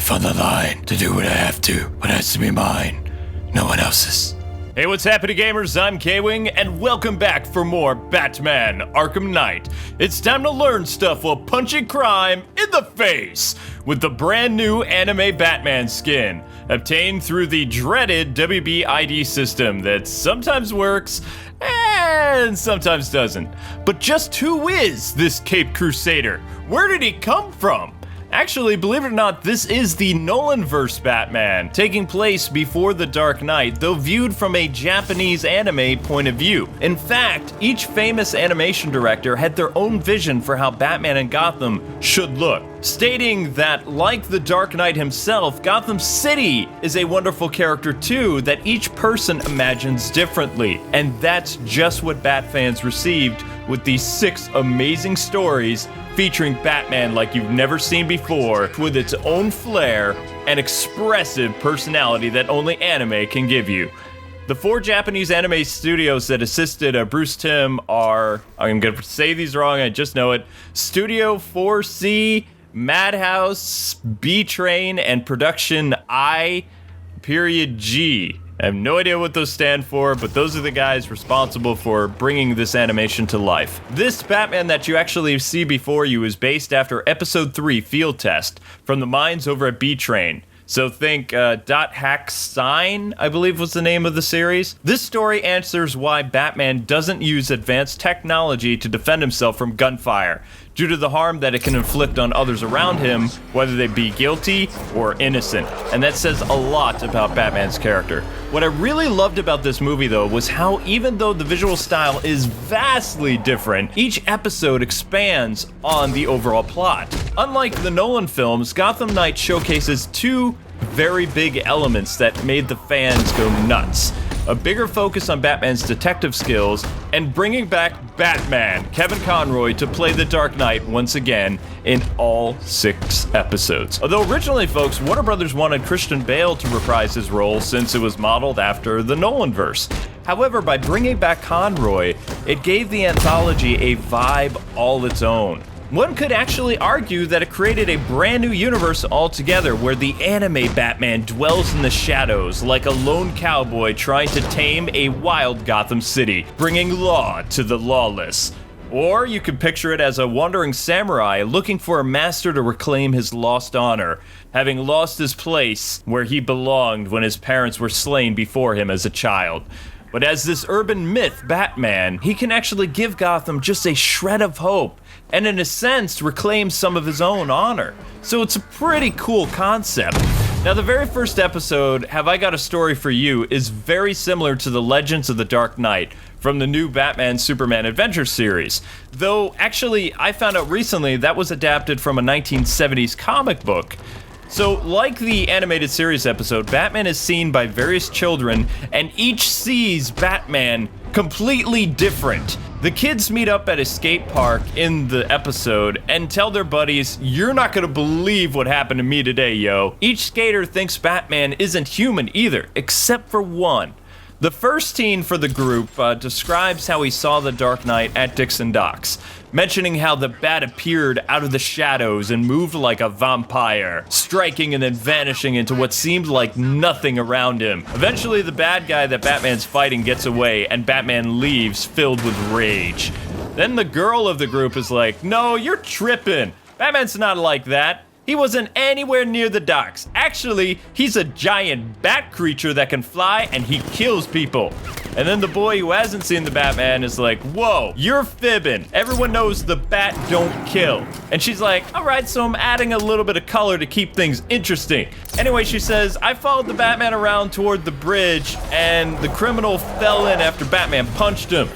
life on the line to do what I have to, but it has to be mine, no one else's. Hey, what's happening, gamers? I'm K-Wing, and welcome back for more Batman Arkham Knight. It's time to learn stuff while punching crime in the face with the brand new anime Batman skin, obtained through the dreaded WBID system that sometimes works and sometimes doesn't. But just who is this Caped Crusader? Where did he come from? Actually, believe it or not, this is the Nolanverse Batman, taking place before The Dark Knight, though viewed from a Japanese anime point of view. In fact, each famous animation director had their own vision for how Batman and Gotham should look, stating that, like The Dark Knight himself, Gotham City is a wonderful character too that each person imagines differently. And that's just what Bat fans received with these 6 amazing stories featuring Batman like you've never seen before, with its own flair and expressive personality that only anime can give you. The 4 Japanese anime studios that assisted Bruce Timm are, I'm going to say these wrong, I just know it, Studio 4C, Madhouse, B-Train, and Production I.G. I have no idea what those stand for, but those are the guys responsible for bringing this animation to life. This Batman that you actually see before you is based after Episode 3 Field Test from the minds over at B-Train. So think Hack Sign, I believe was the name of the series. This story answers why Batman doesn't use advanced technology to defend himself from gunfire, due to the harm that it can inflict on others around him, whether they be guilty or innocent. And that says a lot about Batman's character. What I really loved about this movie, though, was how even though the visual style is vastly different, each episode expands on the overall plot. Unlike the Nolan films, Gotham Knight showcases 2 very big elements that made the fans go nuts. A bigger focus on Batman's detective skills, and bringing back Batman, Kevin Conroy, to play the Dark Knight once again in all 6 episodes. Although originally, folks, Warner Brothers wanted Christian Bale to reprise his role since it was modeled after the Nolanverse. However, by bringing back Conroy, it gave the anthology a vibe all its own. One could actually argue that it created a brand new universe altogether, where the anime Batman dwells in the shadows like a lone cowboy trying to tame a wild Gotham City, bringing law to the lawless. Or you could picture it as a wandering samurai looking for a master to reclaim his lost honor, having lost his place where he belonged when his parents were slain before him as a child. But as this urban myth, Batman, he can actually give Gotham just a shred of hope, and in a sense, reclaim some of his own honor. So it's a pretty cool concept. Now, the very first episode, Have I Got a Story for You, is very similar to the Legends of the Dark Knight from the new Batman Superman Adventure series. Though, actually, I found out recently that was adapted from a 1970s comic book. So, like the animated series episode, Batman is seen by various children, and each sees Batman completely different. The kids meet up at a skate park in the episode and tell their buddies, "You're not gonna believe what happened to me today, yo." Each skater thinks Batman isn't human either, except for one. The first teen for the group describes how he saw the Dark Knight at Dixon Docks, mentioning how the Bat appeared out of the shadows and moved like a vampire, striking and then vanishing into what seemed like nothing around him. Eventually, the bad guy that Batman's fighting gets away, and Batman leaves filled with rage. Then the girl of the group is like, "No, you're tripping. Batman's not like that. He wasn't anywhere near the docks. Actually, he's a giant bat creature that can fly, and he kills people." And then the boy who hasn't seen the Batman is like, "Whoa, you're fibbing. Everyone knows the bat don't kill." And she's like, "All right, so I'm adding a little bit of color to keep things interesting." Anyway, she says, "I followed the Batman around toward the bridge, and the criminal fell in after Batman punched him.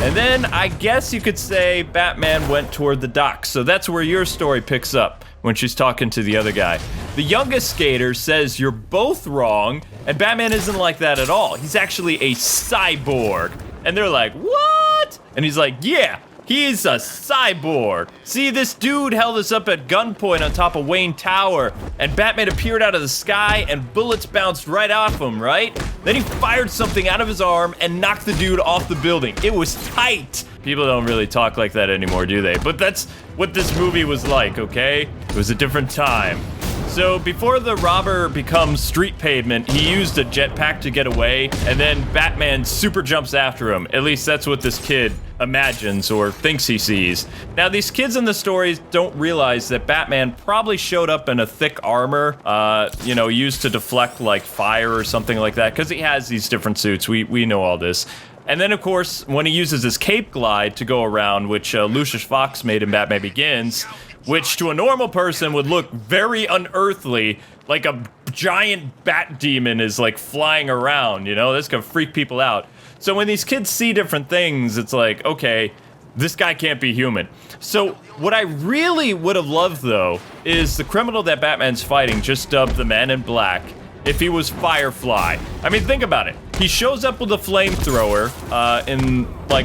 And then I guess you could say Batman went toward the docks." So that's where your story picks up when she's talking to the other guy. The youngest skater says you're both wrong, and Batman isn't like that at all. He's actually a cyborg. And they're like, "What?" And he's like, "Yeah, he's a cyborg. See, this dude held us up at gunpoint on top of Wayne Tower, and Batman appeared out of the sky, and bullets bounced right off him, right? Then he fired something out of his arm and knocked the dude off the building. It was tight." People don't really talk like that anymore, do they? But that's what this movie was like, okay? It was a different time. So before the robber becomes street pavement, he used a jetpack to get away, and then Batman super jumps after him. At least that's what this kid imagines or thinks he sees. Now, these kids in the stories don't realize that Batman probably showed up in a thick armor, used to deflect like fire or something like that, because he has these different suits. We know all this. And then, of course, when he uses his cape glide to go around, which Lucius Fox made in Batman Begins, which to a normal person would look very unearthly, like a giant bat demon is like flying around, this could freak people out. So when these kids see different things, it's like, okay, this guy can't be human. So what I really would have loved, though, is the criminal that Batman's fighting just dubbed the Man in Black if he was Firefly. I mean, think about it. He shows up with a flamethrower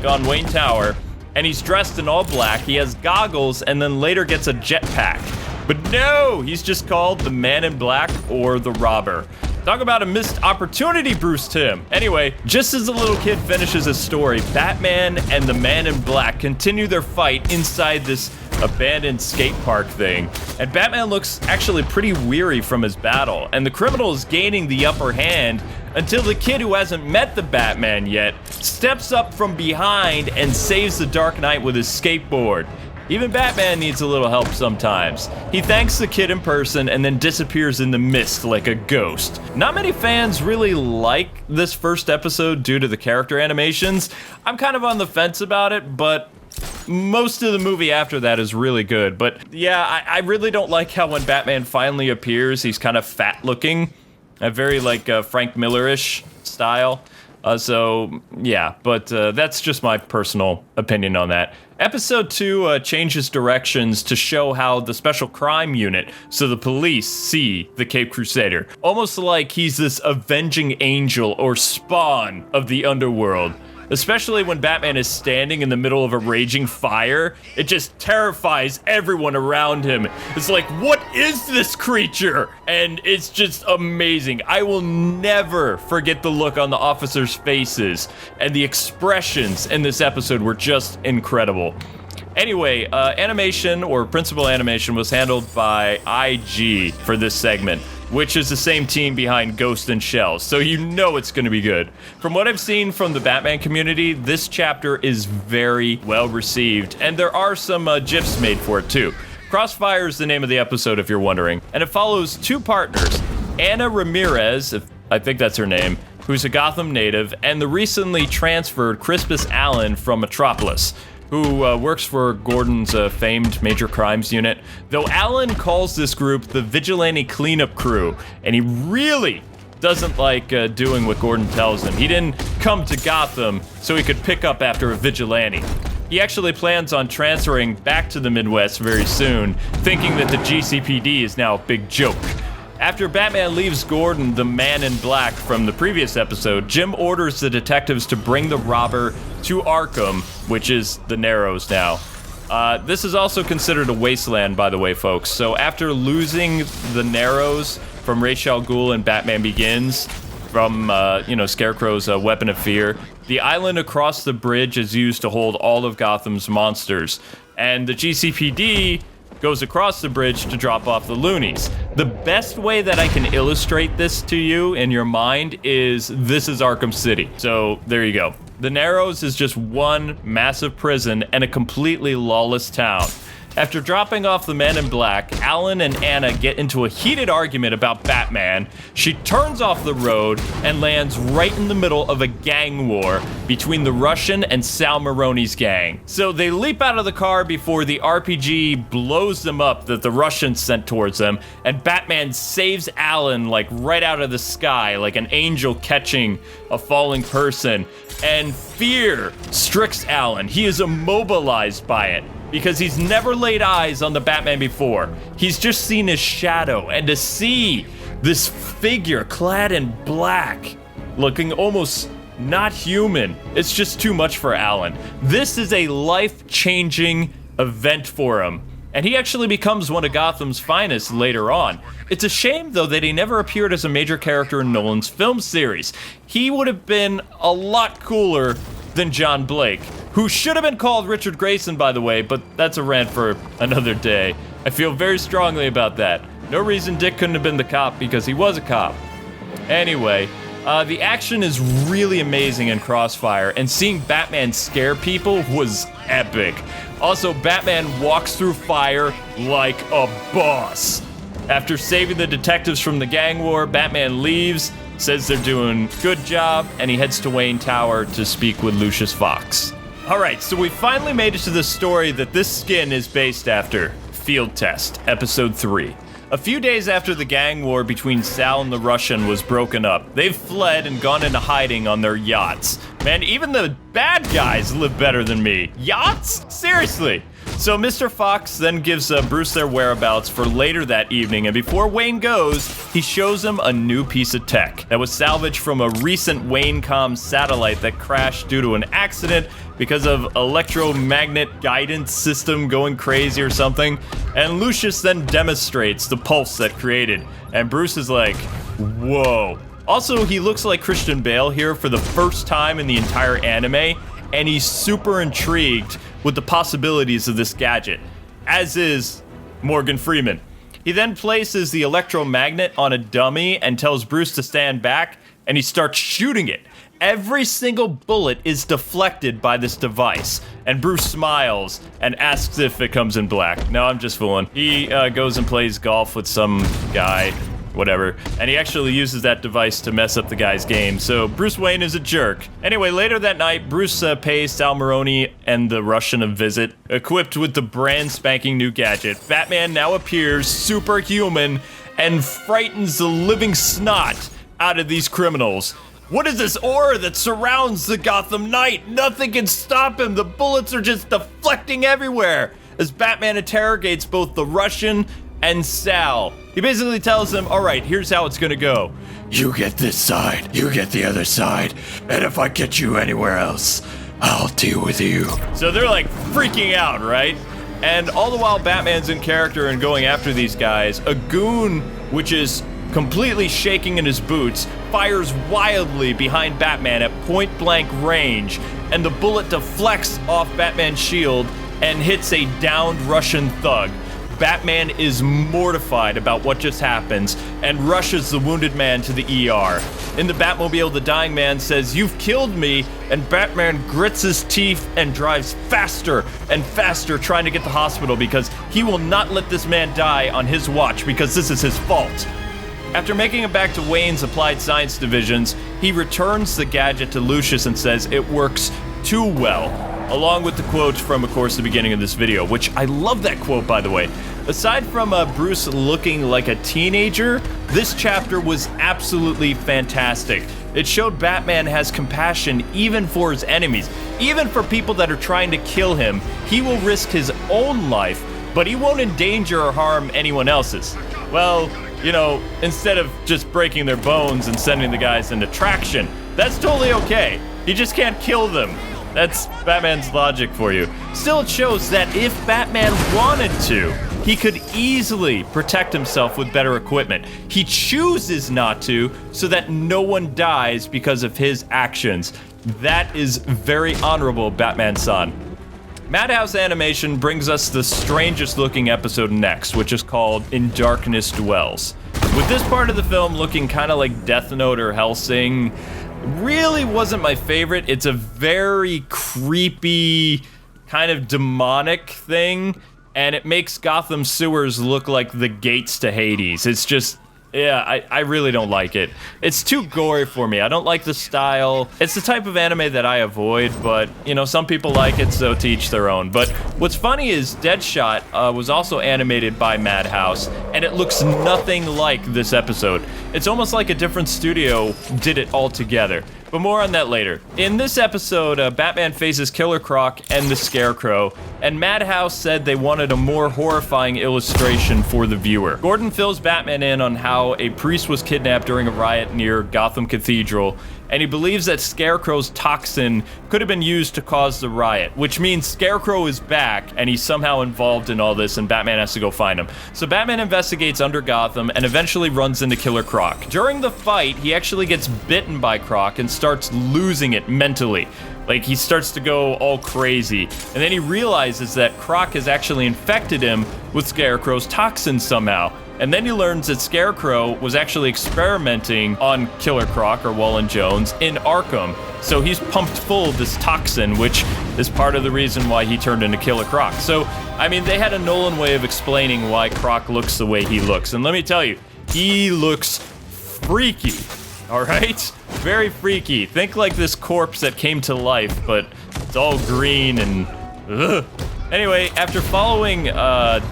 on Wayne Tower, and he's dressed in all black. He has goggles and then later gets a jetpack. But no, he's just called the Man in Black or the Robber. Talk about a missed opportunity, Bruce Timm. Anyway, just as the little kid finishes his story, Batman and the Man in Black continue their fight inside this abandoned skate park thing. And Batman looks actually pretty weary from his battle, and the criminal is gaining the upper hand until the kid who hasn't met the Batman yet steps up from behind and saves the Dark Knight with his skateboard. Even Batman needs a little help sometimes. He thanks the kid in person and then disappears in the mist like a ghost. Not many fans really like this first episode due to the character animations. I'm kind of on the fence about it, but most of the movie after that is really good. But yeah, I really don't like how when Batman finally appears, he's kind of fat looking. A very Frank Miller-ish style. That's just my personal opinion on that. Episode 2 changes directions to show how the Special Crime Unit, so the police, see the Caped Crusader. Almost like he's this avenging angel or spawn of the underworld. Especially when Batman is standing in the middle of a raging fire, it just terrifies everyone around him. It's like, what is this creature? And it's just amazing. I will never forget the look on the officers' faces, and the expressions in this episode were just incredible. Anyway, animation or principal animation was handled by IG for this segment, which is the same team behind Ghost in Shell, so you know it's going to be good. From what I've seen from the Batman community, this chapter is very well received, and there are some GIFs made for it too. Crossfire is the name of the episode if you're wondering, and it follows two partners, Anna Ramirez, I think that's her name, who's a Gotham native, and the recently transferred Crispus Allen from Metropolis, who works for Gordon's famed major crimes unit. Though Allen calls this group the Vigilante Cleanup Crew, and he really doesn't like doing what Gordon tells him. He didn't come to Gotham so he could pick up after a vigilante. He actually plans on transferring back to the Midwest very soon, thinking that the GCPD is now a big joke. After Batman leaves Gordon, the Man in Black, from the previous episode, Jim orders the detectives to bring the robber to Arkham, which is the Narrows now. This is also considered a wasteland, by the way, folks. So after losing the Narrows from Ra's al Ghul in Batman Begins, from, Scarecrow's Weapon of Fear, the island across the bridge is used to hold all of Gotham's monsters. And the GCPD goes across the bridge to drop off the loonies. The best way that I can illustrate this to you in your mind is this is Arkham City. So there you go. The Narrows is just one massive prison and a completely lawless town. After dropping off the Man in Black, Alan and Anna get into a heated argument about Batman. She turns off the road and lands right in the middle of a gang war between the Russian and Sal Maroni's gang. So they leap out of the car before the RPG blows them up that the Russians sent towards them, and Batman saves Alan right out of the sky, like an angel catching a falling person. And fear strikes Alan. He is immobilized by it, because he's never laid eyes on the Batman before. He's just seen his shadow, and to see this figure clad in black, looking almost not human, it's just too much for Alan. This is a life-changing event for him, and he actually becomes one of Gotham's finest later on. It's a shame, though, that he never appeared as a major character in Nolan's film series. He would have been a lot cooler than John Blake, who should have been called Richard Grayson, by the way, but that's a rant for another day. I feel very strongly about that. No reason Dick couldn't have been the cop because he was a cop. Anyway, the action is really amazing in Crossfire, and seeing Batman scare people was epic. Also, Batman walks through fire like a boss. After saving the detectives from the gang war, Batman leaves, says they're doing a good job, and he heads to Wayne Tower to speak with Lucius Fox. Alright, so we finally made it to the story that this skin is based after. Field Test, Episode 3. A few days after the gang war between Sal and the Russian was broken up, they've fled and gone into hiding on their yachts. Man, even the bad guys live better than me. Yachts? Seriously? So Mr. Fox then gives Bruce their whereabouts for later that evening, and before Wayne goes, he shows him a new piece of tech that was salvaged from a recent Wayne-com satellite that crashed due to an accident because of electromagnet guidance system going crazy or something. And Lucius then demonstrates the pulse that created, and Bruce is like, whoa. Also, he looks like Christian Bale here for the first time in the entire anime, and he's super intrigued with the possibilities of this gadget, as is Morgan Freeman. He then places the electromagnet on a dummy and tells Bruce to stand back, and he starts shooting it. Every single bullet is deflected by this device, and Bruce smiles and asks if it comes in black. No, I'm just fooling. He goes and plays golf with some guy, whatever, and he actually uses that device to mess up the guy's game, so Bruce Wayne is a jerk. Anyway, later that night, Bruce pays Sal Maroni and the Russian a visit. Equipped with the brand spanking new gadget, Batman now appears superhuman and frightens the living snot out of these criminals. What is this aura that surrounds the Gotham Knight? Nothing can stop him. The bullets are just deflecting everywhere as Batman interrogates both the Russian and Sal. He basically tells them, all right, here's how it's gonna go. You get this side, you get the other side, and if I get you anywhere else, I'll deal with you. So they're like freaking out, right? And all the while Batman's in character and going after these guys, a goon, which is completely shaking in his boots, fires wildly behind Batman at point-blank range, and the bullet deflects off Batman's shield and hits a downed Russian thug. Batman is mortified about what just happens and rushes the wounded man to the ER. In the Batmobile, the dying man says, "You've killed me," and Batman grits his teeth and drives faster and faster trying to get to the hospital because he will not let this man die on his watch because this is his fault. After making it back to Wayne's Applied Science divisions, he returns the gadget to Lucius and says it works too well, along with the quote from, of course, the beginning of this video, which I love that quote, by the way. Aside from Bruce looking like a teenager, this chapter was absolutely fantastic. It showed Batman has compassion even for his enemies. Even for people that are trying to kill him, he will risk his own life, but he won't endanger or harm anyone else's. Well, you know, instead of just breaking their bones and sending the guys into traction, that's totally okay. You just can't kill them. That's Batman's logic for you. Still, it shows that if Batman wanted to, he could easily protect himself with better equipment. He chooses not to, so that no one dies because of his actions. That is very honorable, Batman-san. Madhouse Animation brings us the strangest looking episode next, which is called In Darkness Dwells. With this part of the film looking kind of like Death Note or Hellsing, really wasn't my favorite. It's a very creepy, kind of demonic thing, and it makes Gotham sewers look like the gates to Hades. It's just, yeah, I really don't like it. It's too gory for me. I don't like the style. It's the type of anime that I avoid, but, you know, some people like it, so to each their own. But what's funny is Deadshot was also animated by Madhouse, and it looks nothing like this episode. It's almost like a different studio did it all together. But more on that later. In this episode, Batman faces Killer Croc and the Scarecrow, and Madhouse said they wanted a more horrifying illustration for the viewer. Gordon fills Batman in on how a priest was kidnapped during a riot near Gotham Cathedral, and he believes that Scarecrow's toxin could have been used to cause the riot, which means Scarecrow is back, and he's somehow involved in all this, and Batman has to go find him. So Batman investigates under Gotham and eventually runs into Killer Croc. During the fight, he actually gets bitten by Croc and starts losing it mentally. Like, he starts to go all crazy, and then he realizes that Croc has actually infected him with Scarecrow's toxin somehow. And then he learns that Scarecrow was actually experimenting on Killer Croc, or Wallen Jones, in Arkham. So he's pumped full of this toxin, which is part of the reason why he turned into Killer Croc. So, I mean, they had a Nolan way of explaining why Croc looks the way he looks. And let me tell you, he looks freaky, all right? Very freaky. Think like this corpse that came to life, but it's all green and ugh. Anyway, after following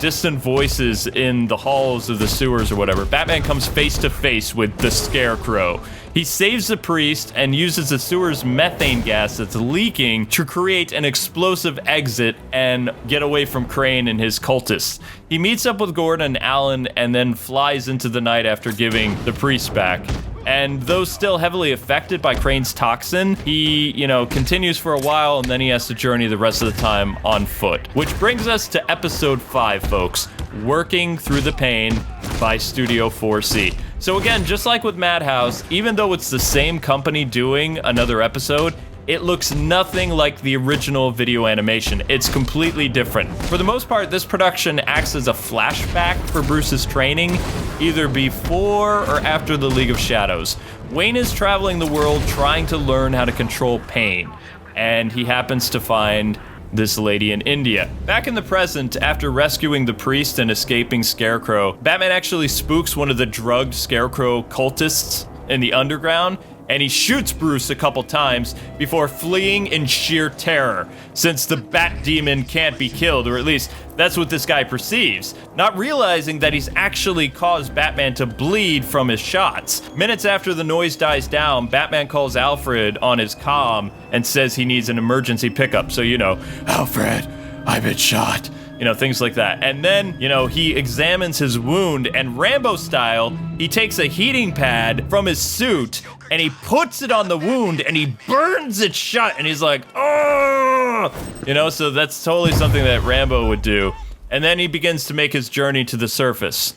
distant voices in the halls of the sewers or whatever, Batman comes face to face with the Scarecrow. He saves the priest and uses the sewer's methane gas that's leaking to create an explosive exit and get away from Crane and his cultists. He meets up with Gordon and Alan and then flies into the night after giving the priest back. And though still heavily affected by Crane's toxin, he, continues for a while and then he has to journey the rest of the time on foot. Which brings us to episode 5, folks. Working Through the Pain by Studio 4C. So again, just like with Madhouse, even though it's the same company doing another episode, it looks nothing like the original video animation. It's completely different. For the most part, this production acts as a flashback for Bruce's training, either before or after the League of Shadows. Wayne is traveling the world trying to learn how to control pain, and he happens to find this lady in India. Back in the present, after rescuing the priest and escaping Scarecrow, Batman actually spooks one of the drugged Scarecrow cultists in the underground, and he shoots Bruce a couple times before fleeing in sheer terror, since the Bat Demon can't be killed, or at least that's what this guy perceives, not realizing that he's actually caused Batman to bleed from his shots. Minutes after the noise dies down, Batman calls Alfred on his comm and says he needs an emergency pickup, so Alfred, I've been shot. Things like that. And then, he examines his wound, and Rambo style, he takes a heating pad from his suit and he puts it on the wound and he burns it shut, and he's like, oh! So that's totally something that Rambo would do. And then he begins to make his journey to the surface.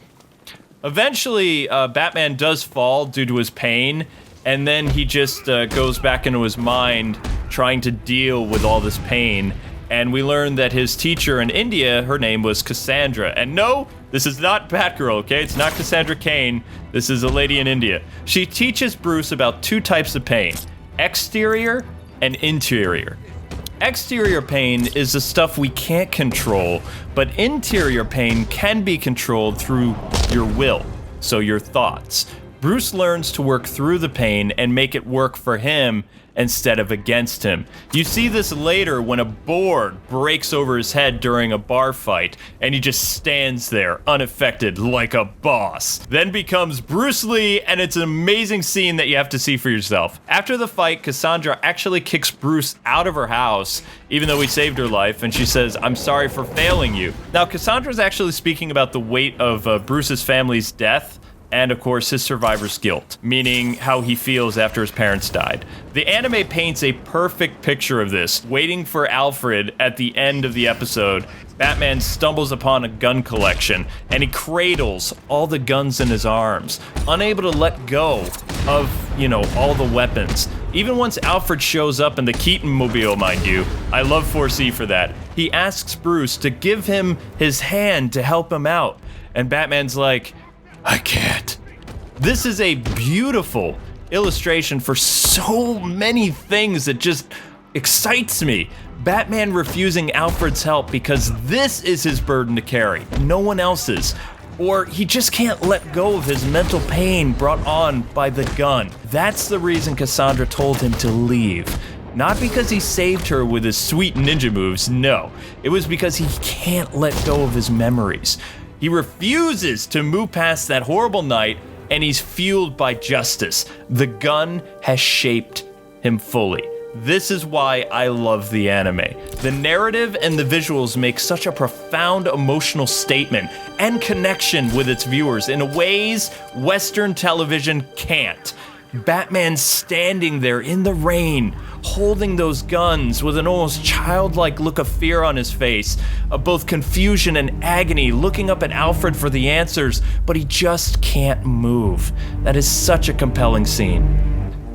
Eventually, Batman does fall due to his pain, and then he just goes back into his mind trying to deal with all this pain. And we learn that his teacher in India, her name was Cassandra. And no, this is not Batgirl, okay? It's not Cassandra Cain. This is a lady in India. She teaches Bruce about 2 types of pain: exterior and interior. Exterior pain is the stuff we can't control, but interior pain can be controlled through your will, so your thoughts. Bruce learns to work through the pain and make it work for him instead of against him. You see this later when a board breaks over his head during a bar fight, and he just stands there unaffected like a boss. Then becomes Bruce Lee, and it's an amazing scene that you have to see for yourself. After the fight, Cassandra actually kicks Bruce out of her house, even though he saved her life, and she says, "I'm sorry for failing you." Now, Cassandra's actually speaking about the weight of Bruce's family's death, and of course his survivor's guilt, meaning how he feels after his parents died. The anime paints a perfect picture of this. Waiting for Alfred at the end of the episode, Batman stumbles upon a gun collection, and he cradles all the guns in his arms, unable to let go of, all the weapons. Even once Alfred shows up in the Keaton mobile, mind you, I love 4C for that, he asks Bruce to give him his hand to help him out, and Batman's like, I can't. This is a beautiful illustration for so many things that just excites me. Batman refusing Alfred's help because this is his burden to carry, no one else's. Or he just can't let go of his mental pain brought on by the gun. That's the reason Cassandra told him to leave. Not because he saved her with his sweet ninja moves, no. It was because he can't let go of his memories. He refuses to move past that horrible night, and he's fueled by justice. The gun has shaped him fully. This is why I love the anime. The narrative and the visuals make such a profound emotional statement and connection with its viewers in ways Western television can't. Batman standing there in the rain, holding those guns with an almost childlike look of fear on his face, of both confusion and agony, looking up at Alfred for the answers, but he just can't move. That is such a compelling scene.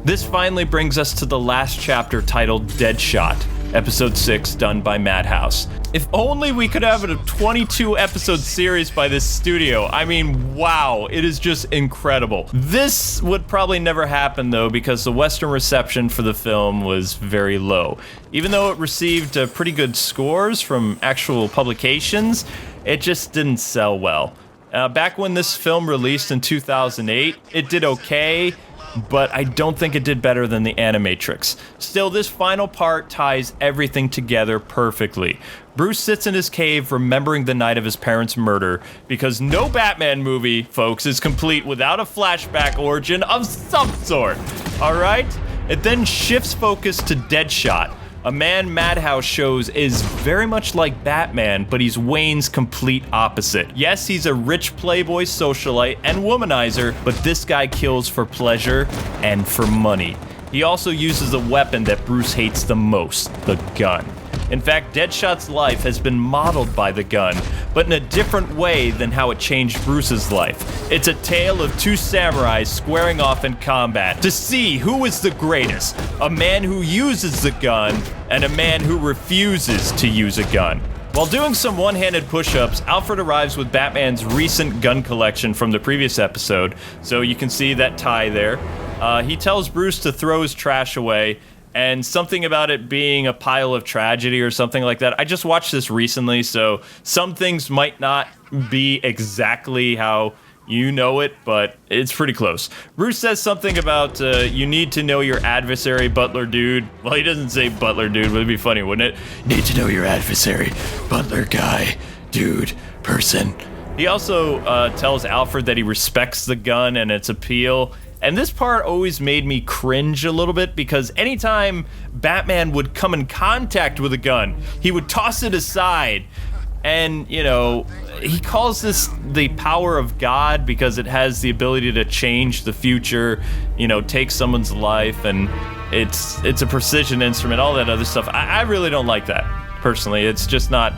This finally brings us to the last chapter titled Deadshot. Episode 6 done by Madhouse. If only we could have a 22-episode series by this studio. I mean, wow, it is just incredible. This would probably never happen, though, because the Western reception for the film was very low. Even though it received pretty good scores from actual publications, it just didn't sell well. Back when this film released in 2008, it did okay, but I don't think it did better than the Animatrix. Still, this final part ties everything together perfectly. Bruce sits in his cave remembering the night of his parents' murder, because no Batman movie, folks, is complete without a flashback origin of some sort, alright? It then shifts focus to Deadshot, a man Madhouse shows is very much like Batman, but he's Wayne's complete opposite. Yes, he's a rich playboy socialite and womanizer, but this guy kills for pleasure and for money. He also uses a weapon that Bruce hates the most, the gun. In fact, Deadshot's life has been modeled by the gun, but in a different way than how it changed Bruce's life. It's a tale of two samurais squaring off in combat to see who is the greatest, a man who uses the gun and a man who refuses to use a gun. While doing some one-handed push-ups, Alfred arrives with Batman's recent gun collection from the previous episode, so you can see that tie there. He tells Bruce to throw his trash away, and something about it being a pile of tragedy or something like that. I just watched this recently, so some things might not be exactly how you know it, but it's pretty close. Bruce says something about, you need to know your adversary, butler dude. Well, he doesn't say butler dude, but it'd be funny, wouldn't it? Need to know your adversary, butler guy, dude, person. He also tells Alfred that he respects the gun and its appeal. And this part always made me cringe a little bit, because anytime Batman would come in contact with a gun, he would toss it aside. And, you know, he calls this the power of God because it has the ability to change the future, you know, take someone's life, and it's a precision instrument, all that other stuff. I really don't like that, personally. It's just not,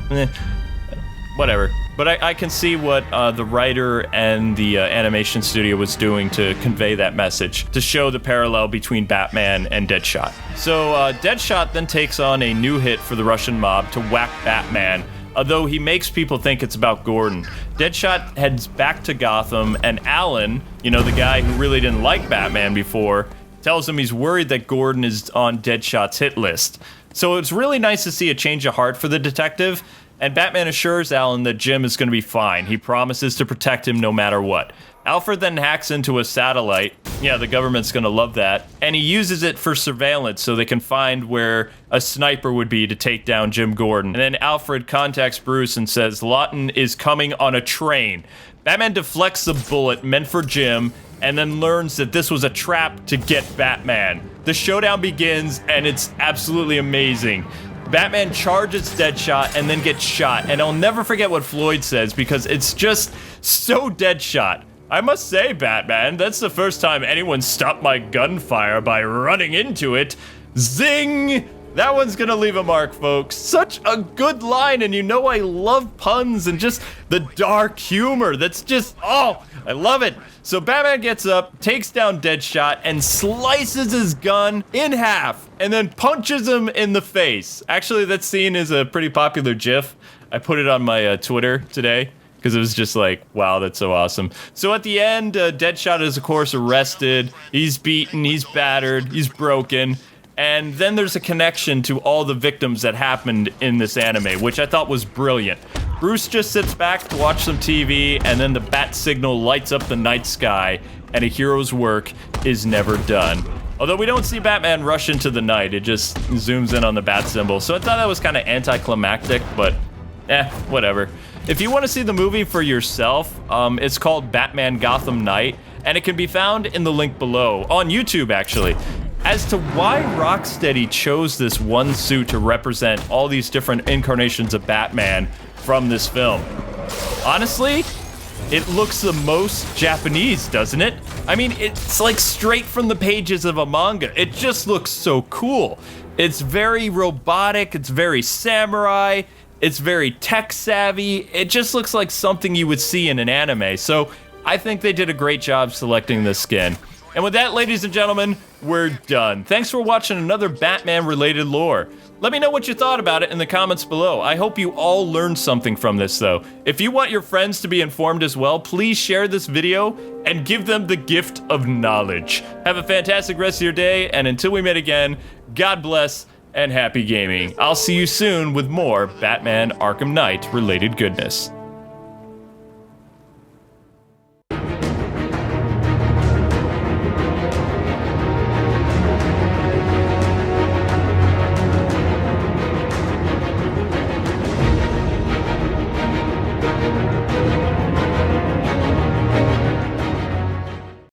whatever. But I can see what the writer and the animation studio was doing to convey that message, to show the parallel between Batman and Deadshot. So Deadshot then takes on a new hit for the Russian mob to whack Batman, although he makes people think it's about Gordon. Deadshot heads back to Gotham, and Alan, you know, the guy who really didn't like Batman before, tells him he's worried that Gordon is on Deadshot's hit list. So it's really nice to see a change of heart for the detective, and Batman assures Alan that Jim is going to be fine. He promises to protect him no matter what. Alfred then hacks into a satellite. Yeah, the government's going to love that. And he uses it for surveillance so they can find where a sniper would be to take down Jim Gordon. And then Alfred contacts Bruce and says Lawton is coming on a train. Batman deflects the bullet meant for Jim, and then learns that this was a trap to get Batman. The showdown begins, and it's absolutely amazing. Batman charges Deadshot and then gets shot, and I'll never forget what Floyd says because it's just so Deadshot. I must say, Batman, that's the first time anyone stopped my gunfire by running into it. Zing! That one's gonna leave a mark, folks. Such a good line, and you know I love puns and just the dark humor. That's just, oh, I love it. So Batman gets up, takes down Deadshot, and slices his gun in half, and then punches him in the face. Actually, that scene is a pretty popular GIF. I put it on my Twitter today, because it was just like, wow, that's so awesome. So at the end, Deadshot is, of course, arrested. He's beaten, he's battered, he's broken. And then there's a connection to all the victims that happened in this anime, which I thought was brilliant. Bruce just sits back to watch some TV, and then the bat signal lights up the night sky, and a hero's work is never done. Although we don't see Batman rush into the night, it just zooms in on the bat symbol. So I thought that was kind of anticlimactic, but whatever. If you want to see the movie for yourself, it's called Batman Gotham Knight, and it can be found in the link below, on YouTube actually. As to why Rocksteady chose this one suit to represent all these different incarnations of Batman from this film. Honestly, it looks the most Japanese, doesn't it? I mean, it's like straight from the pages of a manga. It just looks so cool. It's very robotic, it's very samurai, it's very tech savvy. It just looks like something you would see in an anime. So I think they did a great job selecting this skin. And with that, ladies and gentlemen, we're done. Thanks for watching another Batman-related lore. Let me know what you thought about it in the comments below. I hope you all learned something from this, though. If you want your friends to be informed as well, please share this video and give them the gift of knowledge. Have a fantastic rest of your day, and until we meet again, God bless and happy gaming. I'll see you soon with more Batman Arkham Knight related goodness.